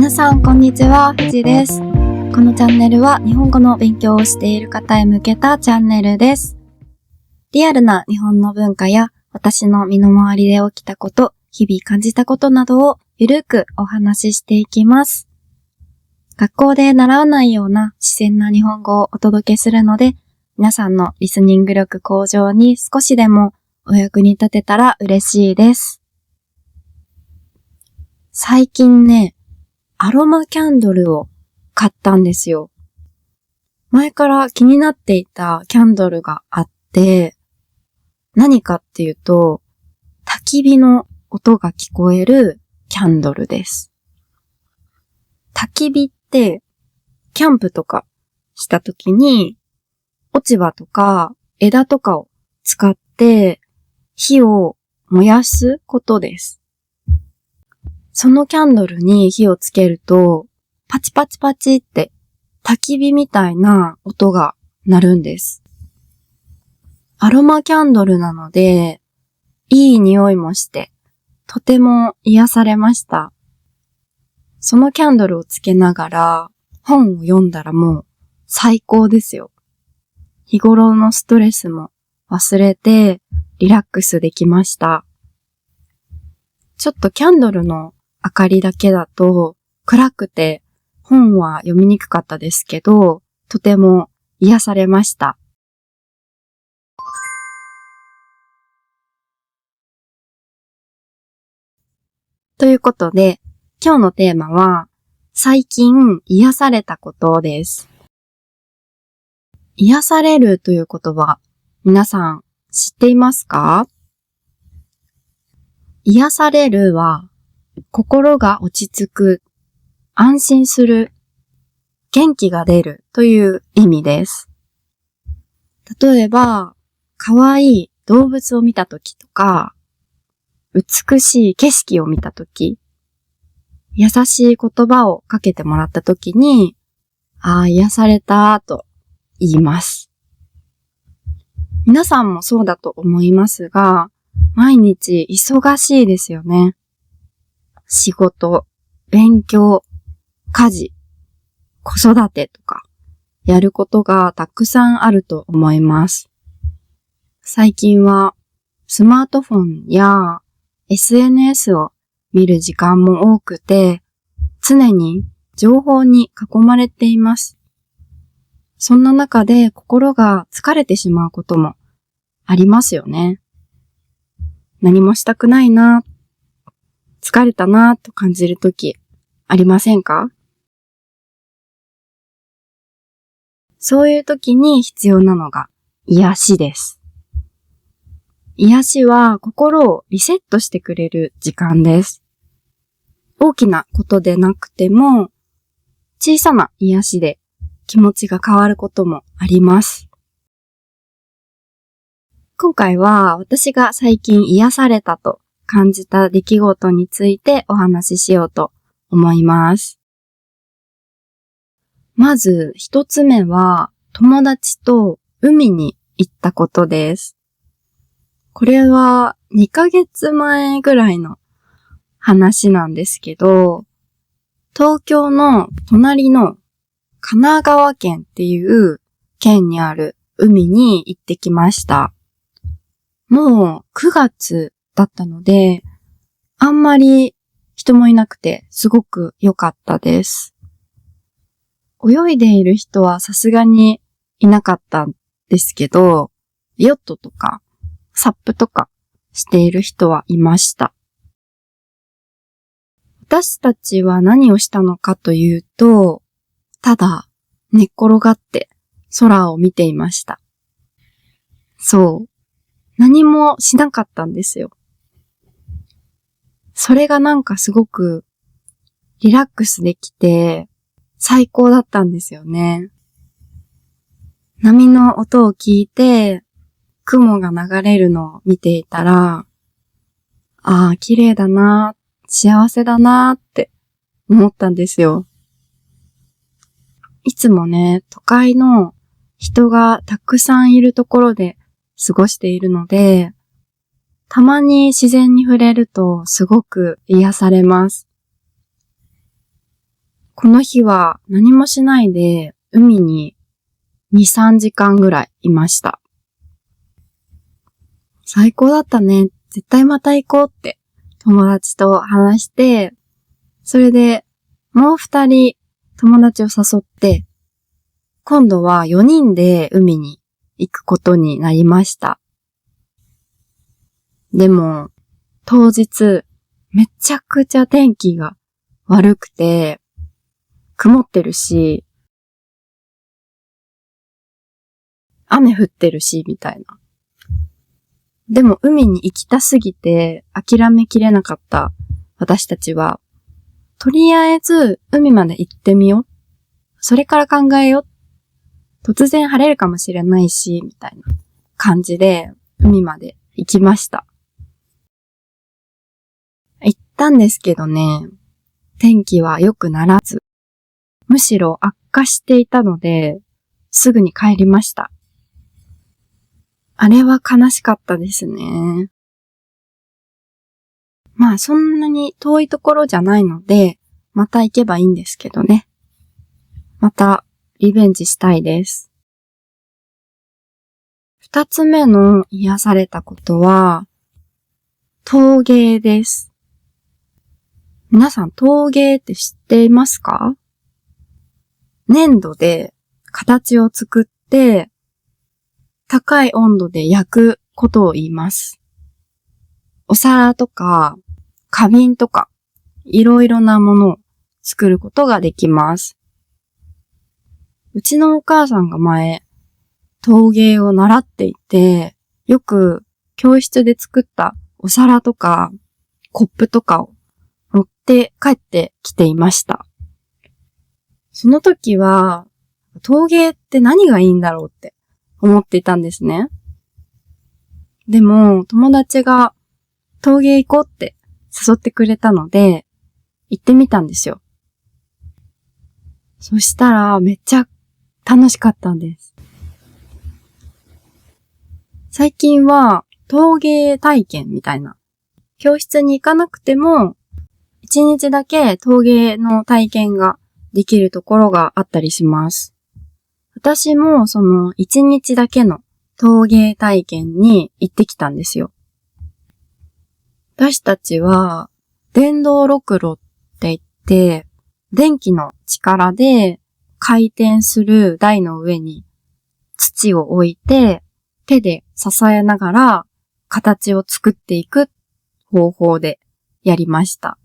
皆さんこんにちは、藤です。このチャンネルは日本語の勉強をしている方へ向けたチャンネルです。リアルな日本の文化や私の身の回りで起きたこと、日々感じたことなどをゆるくお話ししていきます。学校で習わないような自然な日本語をお届けするので、皆さんのリスニング力向上に少しでもお役に立てたら嬉しいです。最近ね、アロマキャンドルを買ったんですよ。前から気になっていたキャンドルがあって、何かっていうと、焚き火の音が聞こえるキャンドルです。焚き火って、キャンプとかした時に、落ち葉とか枝とかを使って火を燃やすことです。そのキャンドルに火をつけると、パチパチパチって焚き火みたいな音が鳴るんです。アロマキャンドルなので、いい匂いもして、とても癒されました。そのキャンドルをつけながら本を読んだらもう最高ですよ。日頃のストレスも忘れてリラックスできました。ちょっとキャンドルの明かりだけだと暗くて本は読みにくかったですけど、とても癒されました。ということで、今日のテーマは最近癒されたことです。癒されるという言葉、皆さん知っていますか？癒されるは心が落ち着く、安心する、元気が出るという意味です。例えば、可愛い動物を見たときとか、美しい景色を見たとき、優しい言葉をかけてもらったときに、癒されたと言います。皆さんもそうだと思いますが、毎日忙しいですよね。仕事、勉強、家事、子育てとか、やることがたくさんあると思います。最近はスマートフォンや SNS を見る時間も多くて、常に情報に囲まれています。そんな中で心が疲れてしまうこともありますよね。何もしたくないな、疲れたなと感じるときありませんか？そういうときに必要なのが癒しです。癒しは心をリセットしてくれる時間です。大きなことでなくても、小さな癒しで気持ちが変わることもあります。今回は私が最近癒されたと感じた出来事についてお話ししようと思います。まず一つ目は友達と海に行ったことです。これは2ヶ月前ぐらいの話なんですけど、東京の隣の神奈川県っていう県にある海に行ってきました。もう9月だったので、あんまり人もいなくてすごく良かったです。泳いでいる人はさすがにいなかったんですけど、ヨットとかサップとかしている人はいました。私たちは何をしたのかというと、ただ寝っ転がって空を見ていました。そう。何もしなかったんですよ。それがなんかすごくリラックスできて最高だったんですよね。波の音を聞いて雲が流れるのを見ていたら、綺麗だな、幸せだなって思ったんですよ。いつもね、都会の人がたくさんいるところで過ごしているので、たまに自然に触れるとすごく癒されます。この日は何もしないで海に2、3時間ぐらいいました。最高だったね。絶対また行こうって友達と話して、それでもう2人友達を誘って、今度は4人で海に行くことになりました。でも、当日、めちゃくちゃ天気が悪くて、曇ってるし、雨降ってるし、みたいな。でも海に行きたすぎて諦めきれなかった私たちは、とりあえず海まで行ってみよう。それから考えよう。突然晴れるかもしれないし、みたいな感じで海まで行きました。行ったんですけどね、天気は良くならず、むしろ悪化していたので、すぐに帰りました。あれは悲しかったですね。まあそんなに遠いところじゃないので、また行けばいいんですけどね。またリベンジしたいです。二つ目の癒されたことは、陶芸です。皆さん陶芸って知っていますか？粘土で形を作って、高い温度で焼くことを言います。お皿とか花瓶とかいろいろなものを作ることができます。うちのお母さんが前陶芸を習っていて、よく教室で作ったお皿とかコップとかを持って帰ってきていました。その時は陶芸って何がいいんだろうって思っていたんですね。でも友達が陶芸行こうって誘ってくれたので行ってみたんですよ。そしたらめっちゃ楽しかったんです。最近は陶芸体験みたいな教室に行かなくても1日だけ陶芸の体験ができるところがあったりします。私もその1日だけの陶芸体験に行ってきたんですよ。私たちは電動ろくろって言って電気の力で回転する台の上に土を置いて手で支えながら形を作っていく方法でやりました。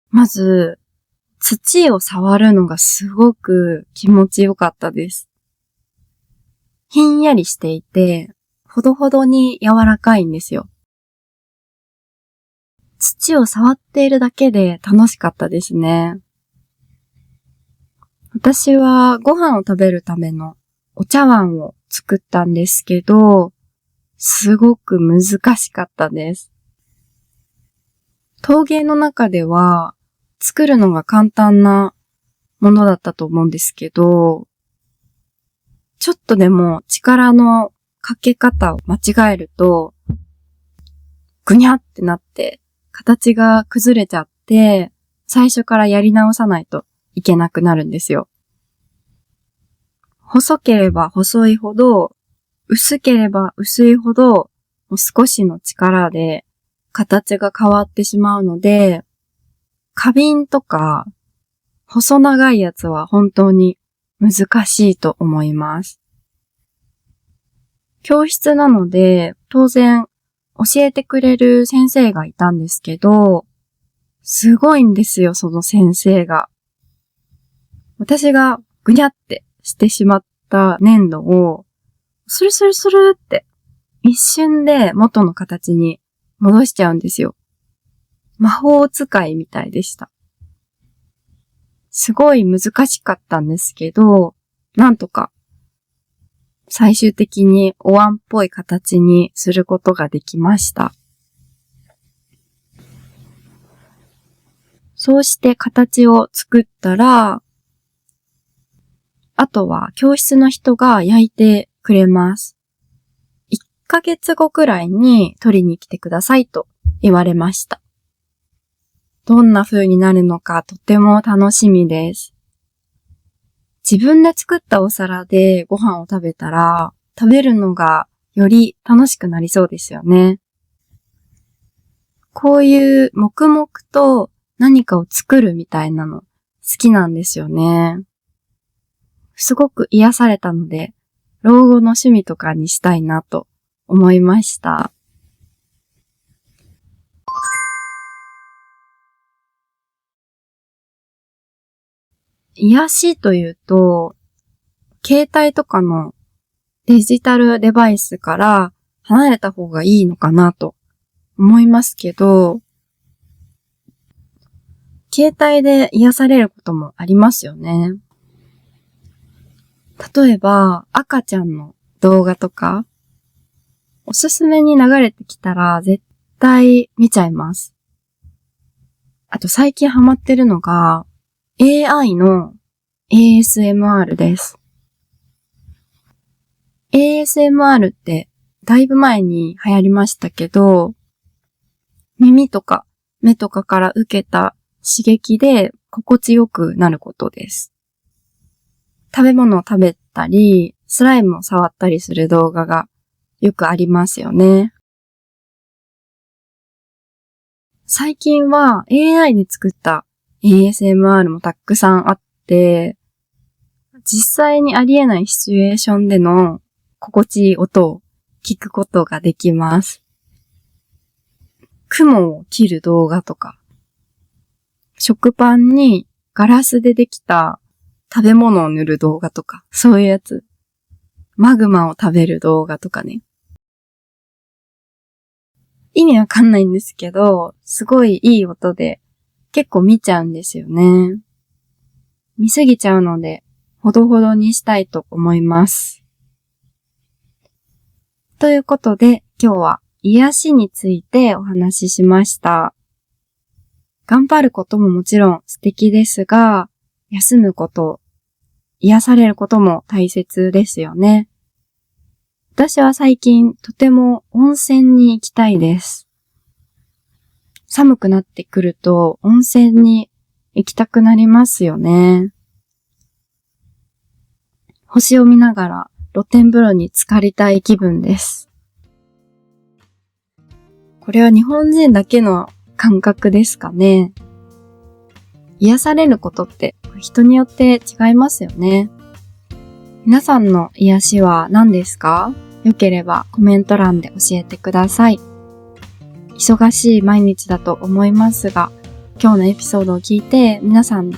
まず土を触るのがすごく気持ちよかったです。ひんやりしていて、ほどほどに柔らかいんですよ。土を触っているだけで楽しかったですね。私はご飯を食べるためのお茶碗を作ったんですけど、すごく難しかったです。陶芸の中では作るのが簡単なものだったと思うんですけど、ちょっとでも力のかけ方を間違えると、ぐにゃってなって形が崩れちゃって、最初からやり直さないといけなくなるんですよ。細ければ細いほど、薄ければ薄いほど、もう少しの力で形が変わってしまうので、花瓶とか細長いやつは本当に難しいと思います。教室なので当然教えてくれる先生がいたんですけど、すごいんですよ、その先生が。私がぐにゃってしてしまった粘土をスルスルスルって一瞬で元の形に戻しちゃうんですよ。魔法使いみたいでした。すごい難しかったんですけど、なんとか最終的にお椀っぽい形にすることができました。そうして形を作ったら、あとは教室の人が焼いてくれます。1ヶ月後くらいに取りに来てくださいと言われました。どんな風になるのかとても楽しみです。自分で作ったお皿でご飯を食べたら、食べるのがより楽しくなりそうですよね。こういう黙々と何かを作るみたいなの好きなんですよね。すごく癒されたので、老後の趣味とかにしたいなと思いました。癒しというと、携帯とかのデジタルデバイスから離れた方がいいのかなと思いますけど、携帯で癒されることもありますよね。例えば、赤ちゃんの動画とか、おすすめに流れてきたら絶対見ちゃいます。あと最近ハマってるのが、AI の ASMR です。ASMR ってだいぶ前に流行りましたけど、耳とか目とかから受けた刺激で心地よくなることです。食べ物を食べたり、スライムを触ったりする動画がよくありますよね。最近は AI で作った ASMR もたくさんあって、実際にありえないシチュエーションでの心地いい音を聞くことができます。雲を切る動画とか、食パンにガラスでできた食べ物を塗る動画とか、そういうやつ。マグマを食べる動画とかね。意味わかんないんですけど、すごいいい音で結構見ちゃうんですよね。見すぎちゃうので、ほどほどにしたいと思います。ということで、今日は癒しについてお話ししました。頑張ることももちろん素敵ですが、休むこと、癒されることも大切ですよね。私は最近とても温泉に行きたいです。寒くなってくると温泉に行きたくなりますよね。星を見ながら露天風呂に浸かりたい気分です。これは日本人だけの感覚ですかね。癒されることって人によって違いますよね。皆さんの癒しは何ですか？よければコメント欄で教えてください。忙しい毎日だと思いますが、今日のエピソードを聞いて皆さんの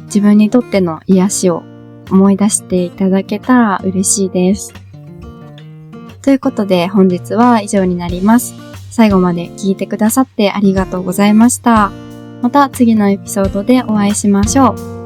自分にとっての癒しを思い出していただけたら嬉しいです。ということで本日は以上になります。最後まで聞いてくださってありがとうございました。また次のエピソードでお会いしましょう。